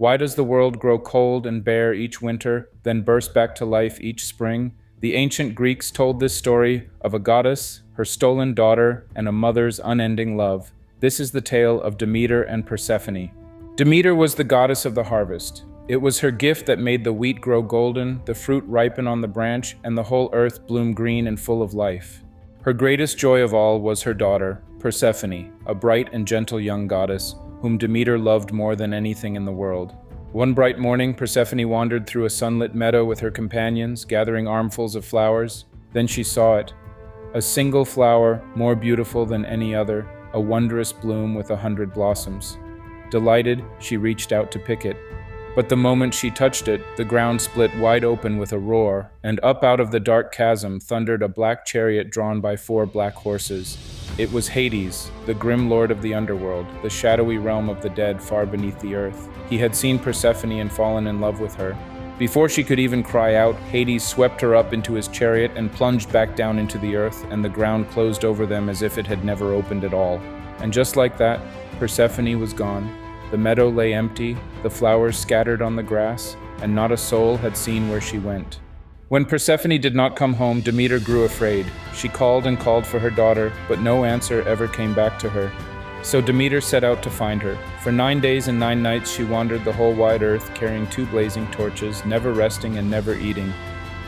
Why does the world grow cold and bare each winter, then burst back to life each spring? The ancient Greeks told this story of a goddess, her stolen daughter, and a mother's unending love. This is the tale of Demeter and Persephone. Demeter was the goddess of the harvest. It was her gift that made the wheat grow golden, the fruit ripen on the branch, and the whole earth bloom green and full of life. Her greatest joy of all was her daughter, Persephone, a bright and gentle young goddess, whom Demeter loved more than anything in the world. One bright morning, Persephone wandered through a sunlit meadow with her companions, gathering armfuls of flowers. Then she saw it, a single flower, more beautiful than any other, a wondrous bloom with 100 blossoms. Delighted, she reached out to pick it. But the moment she touched it, the ground split wide open with a roar, and up out of the dark chasm thundered a black chariot drawn by 4 black horses. It was Hades, the grim lord of the underworld, the shadowy realm of the dead far beneath the earth. He had seen Persephone and fallen in love with her. Before she could even cry out, Hades swept her up into his chariot and plunged back down into the earth, and the ground closed over them as if it had never opened at all. And just like that, Persephone was gone. The meadow lay empty, the flowers scattered on the grass, and not a soul had seen where she went. When Persephone did not come home, Demeter grew afraid. She called and called for her daughter, but no answer ever came back to her. So Demeter set out to find her. For 9 days and 9 nights she wandered the whole wide earth, carrying 2 blazing torches, never resting and never eating.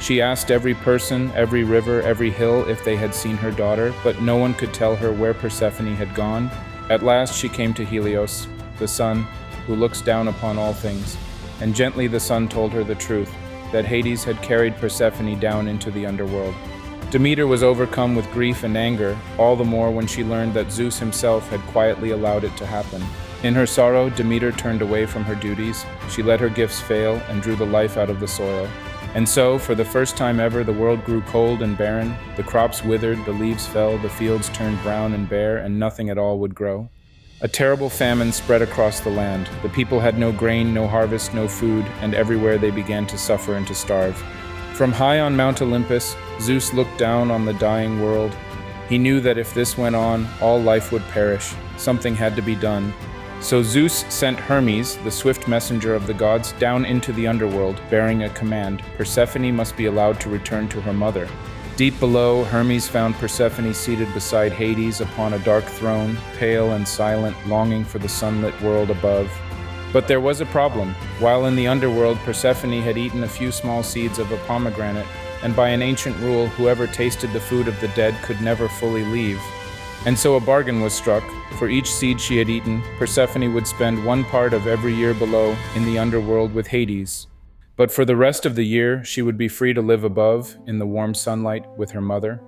She asked every person, every river, every hill if they had seen her daughter, but no one could tell her where Persephone had gone. At last she came to Helios, the sun, who looks down upon all things, and gently the sun told her the truth, that Hades had carried Persephone down into the underworld. Demeter was overcome with grief and anger, all the more when she learned that Zeus himself had quietly allowed it to happen. In her sorrow, Demeter turned away from her duties. She let her gifts fail and drew the life out of the soil. And so, for the first time ever, the world grew cold and barren. The crops withered, the leaves fell, the fields turned brown and bare, and nothing at all would grow. A terrible famine spread across the land. The people had no grain, no harvest, no food, and everywhere they began to suffer and to starve. From high on Mount Olympus, Zeus looked down on the dying world. He knew that if this went on, all life would perish. Something had to be done. So Zeus sent Hermes, the swift messenger of the gods, down into the underworld, bearing a command. Persephone must be allowed to return to her mother. Deep below, Hermes found Persephone seated beside Hades upon a dark throne, pale and silent, longing for the sunlit world above. But there was a problem. While in the underworld, Persephone had eaten a few small seeds of a pomegranate, and by an ancient rule, whoever tasted the food of the dead could never fully leave. And so a bargain was struck. For each seed she had eaten, Persephone would spend 1 part of every year below in the underworld with Hades. But for the rest of the year, she would be free to live above, in the warm sunlight, with her mother.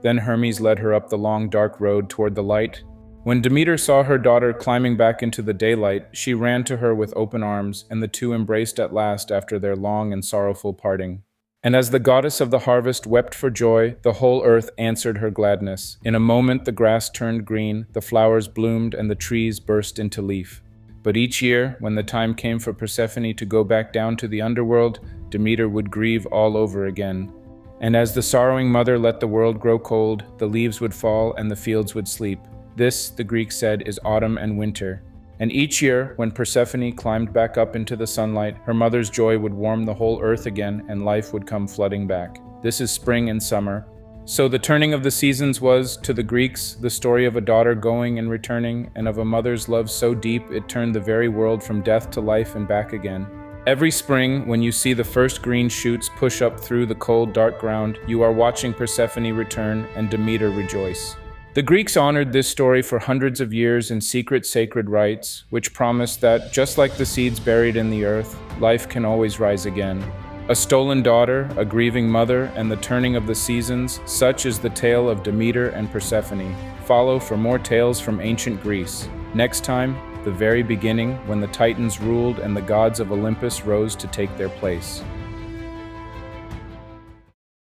Then Hermes led her up the long dark road toward the light. When Demeter saw her daughter climbing back into the daylight, she ran to her with open arms, and the two embraced at last after their long and sorrowful parting. And as the goddess of the harvest wept for joy, the whole earth answered her gladness. In a moment the grass turned green, the flowers bloomed, and the trees burst into leaf. But each year, when the time came for Persephone to go back down to the underworld, Demeter would grieve all over again. And as the sorrowing mother let the world grow cold, the leaves would fall and the fields would sleep. This, the Greeks said, is autumn and winter. And each year, when Persephone climbed back up into the sunlight, her mother's joy would warm the whole earth again and life would come flooding back. This is spring and summer. So the turning of the seasons was, to the Greeks, the story of a daughter going and returning, and of a mother's love so deep it turned the very world from death to life and back again. Every spring, when you see the first green shoots push up through the cold, dark ground, you are watching Persephone return and Demeter rejoice. The Greeks honored this story for hundreds of years in secret sacred rites, which promised that, just like the seeds buried in the earth, life can always rise again. A stolen daughter, a grieving mother, and the turning of the seasons, such is the tale of Demeter and Persephone. Follow for more tales from ancient Greece. Next time, the very beginning, when the Titans ruled and the gods of Olympus rose to take their place.